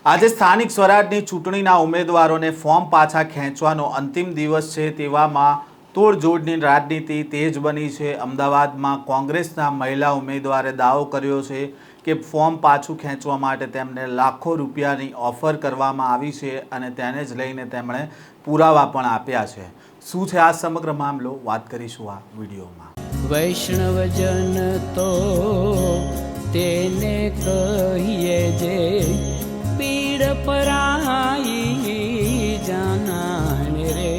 આજે સ્થાનિક સ્વરાજની ચૂંટણીના ઉમેદવારોને ફોર્મ પાછા ખેંચવાનો અંતિમ દિવસ છે, તેવામાં તોડજોડની રાજનીતિ તેજ બની છે। અમદાવાદમાં કોંગ્રેસના મહિલા ઉમેદવારે દાવો કર્યો છે કે ફોર્મ પાછું ખેંચવા માટે તેમને લાખો રૂપિયાની ઓફર કરવામાં આવી છે અને તેને જ લઈને તેમણે પુરાવા પણ આપ્યા છે। શું છે આ સમગ્ર મામલો, વાત કરીશું આ વિડીયોમાં। વૈષ્ણવજન તો તેને કહીએ જે પીડ પરાઈ જાનાને રે।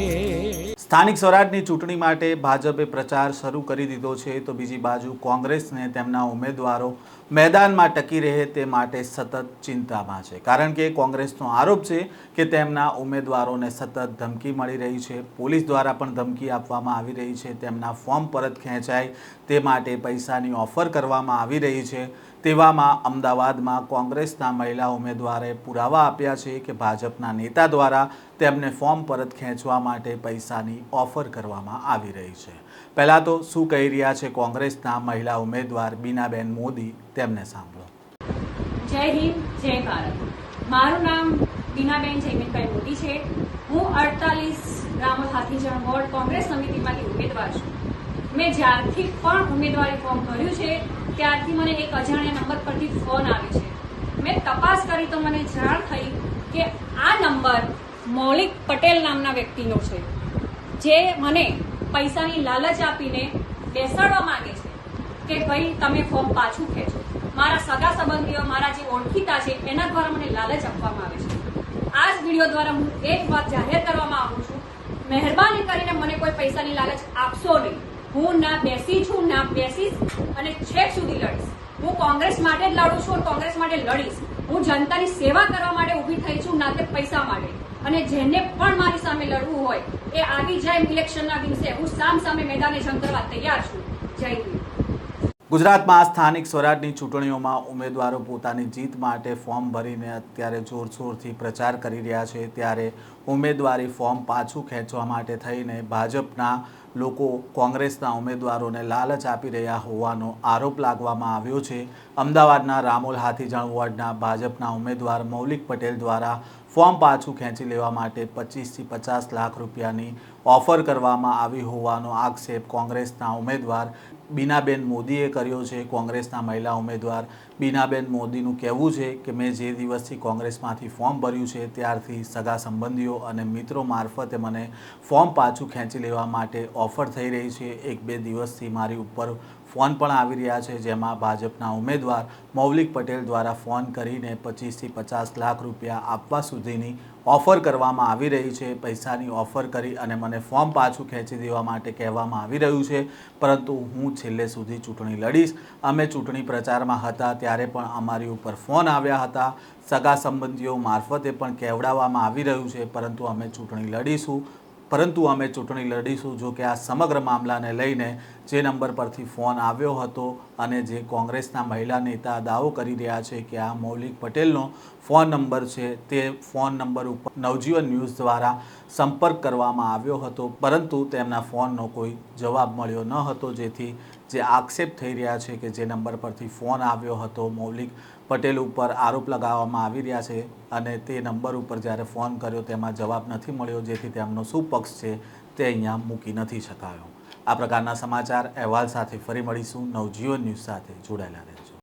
સ્થાનિક સ્વરાજની ચૂંટણી માટે ભાજપે પ્રચાર શરૂ કરી દીધો છે, તો બીજી બાજુ કોંગ્રેસને તેમના ઉમેદવારો મેદાનમાં ટકી રહે તે માટે સતત ચિંતામાં છે, કારણ કે કોંગ્રેસનો આરોપ છે કે તેમના ઉમેદવારોને સતત ધમકી મળી રહી છે। પોલીસ દ્વારા પણ ધમકી આપવામાં આવી રહી છે, તેમના ફોર્મ પરત ખેંચાય તે માટે પૈસાની ઓફર કરવામાં આવી રહી છે। તેવામાં અમદાવાદમાં કોંગ્રેસના મહિલા ઉમેદવારે પુરાવા આપ્યા છે કે ભાજપના નેતા દ્વારા તેમને ફોર્મ પરત ખેંચવા માટે પૈસાની ઓફર કરવામાં આવી રહી છે। પહેલાં તો શું કહી રહ્યા છે કોંગ્રેસના મહિલા ઉમેદવાર બીનાબેન મોદી, તેમને સાંભળો। જય હિન્દ, જય ભારત। મારું નામ બીનાબેન જયમીનભાઈ મોદી છે। હું 48 રામોલ હાથીજણ વોર્ડ કોંગ્રેસ સમિતિમાંથી ઉમેદવાર છું। મેં જ્યારથી પણ ઉમેદવારી ફોર્મ ભર્યું છે ત્યારથી મને એક અજાણ્યા નંબર પરથી ફોન આવે છે। મેં તપાસ કરી તો મને જાણ થઈ કે આ નંબર મૌલિક પટેલ નામના વ્યક્તિનો છે, જે મને પૈસાની લાલચ આપીને બેસાડવા માંગે છે કે ભાઈ તમે ફોર્મ પાછું ખેંચો। મારા સગા સંબંધીઓ, મારા જે ઓળખીતા છે એના દ્વારા મને લાલચ આપવામાં આવે છે। આ જ વિડીયો દ્વારા હું એક વાત જાહેર કરવા માંગુ છું, મહેરબાની કરીને મને કોઈ પૈસાની લાલચ આપશો નહીં। હું ના બેસી છું, ના બેસીશ અને છેક સુધી લડીશ। હું કોંગ્રેસ માટે જ લડું છું, કોંગ્રેસ માટે લડીશ। હું જનતાની સેવા કરવા માટે ઊભી થઈ છું, ના તે પૈસા માટે। અને જેને પણ મારી સામે લડવું હોય એ આવી જાય ઇલેક્શનના દિવસે, હું સામે મેદાને જંગ કરવા તૈયાર છું। જય હિન્દ। ગુજરાતમાં સ્થાનિક સ્વરાજની ચૂંટણીઓમાં ઉમેદવારો પોતાની જીત માટે ફોર્મ ભરીને અત્યારે જોરશોરથી પ્રચાર કરી રહ્યા છે, ત્યારે ઉમેદવારી ફોર્મ પાછું ખેંચવા માટે થઈને ભાજપના લોકો કોંગ્રેસના ઉમેદવારોને લાલચ આપી રહ્યા હોવાનો આરોપ લાગવામાં આવ્યો છે। અમદાવાદના રામોલ હાથીજણ વોર્ડના ભાજપના ઉમેદવાર મૌલિક પટેલ દ્વારા ફોર્મ પાછું ખેંચી લેવા માટે 25 થી 50 લાખ રૂપિયાની ઓફર કરવામાં આવી હોવાનો આક્ષેપ કોંગ્રેસના ઉમેદવાર બીનાબેન મોદીએ કર્યો છે। કોંગ્રેસના મહિલા ઉમેદવાર બીનાબેન મોદીનું કહેવું છે કે મેં જે દિવસથી કોંગ્રેસમાંથી ફોર્મ ભર્યું છે ત્યારથી સગા સંબંધીઓ અને મિત્રો મારફતે મને ફોર્મ પાછું ખેંચી લેવા માટે ઓફર થઈ રહી છે। 1-2 દિવસથી મારી ઉપર ફોન પણ આવી રહ્યા છે, જેમાં ભાજપના ઉમેદવાર મૌલિક પટેલ દ્વારા ફોન કરીને 25 થી 50 લાખ રૂપિયા આપવા સુધીની ઓફર કરવામાં આવી રહી છે। પૈસાની ઓફર કરી અને મને ફોર્મ પાછું ખેંચી દેવા માટે કહેવામાં આવી રહ્યું છે, પરંતુ હું છેલ્લે સુધી ચૂંટણી લડીશ। અમે ચૂંટણી પ્રચારમાં હતા ત્યારે પણ અમારી ઉપર ફોન આવ્યા હતા, સગા સંબંધીઓ મારફતે પણ કહેવડાવવામાં આવી રહ્યું છે, પરંતુ અમે ચૂંટણી લડીશું। જો કે આ સમગ્ર મામલાને લઈને જે નંબર પરથી ફોન આવ્યો હતો અને જે કોંગ્રેસના મહિલા નેતા દાવો કરી રહ્યા છે કે આ મૌલિક પટેલનો ફોન નંબર છે, તે ફોન નંબર ઉપર નવજીવન ન્યૂઝ દ્વારા સંપર્ક કરવામાં આવ્યો હતો, પરંતુ તેમના ફોનનો કોઈ જવાબ મળ્યો ન હતો, જેથી જે આક્ષેપ થઈ રહ્યા છે કે જે નંબર પરથી ફોન આવ્યો હતો મૌલિક પટેલ ઉપર આરોપ લગાવવામાં આવી રહ્યા છે અને તે નંબર ઉપર જ્યારે ફોન કર્યો તેમાં જવાબ નથી મળ્યો, જેથી તેમનો શું પક્ષ છે તે અહીંયા મૂકી નથી શકાયો। આ પ્રકારના સમાચાર અહેવાલ સાથે ફરી મળીશું। નવજીવન ન્યૂઝ સાથે જોડાયેલા રહેજો।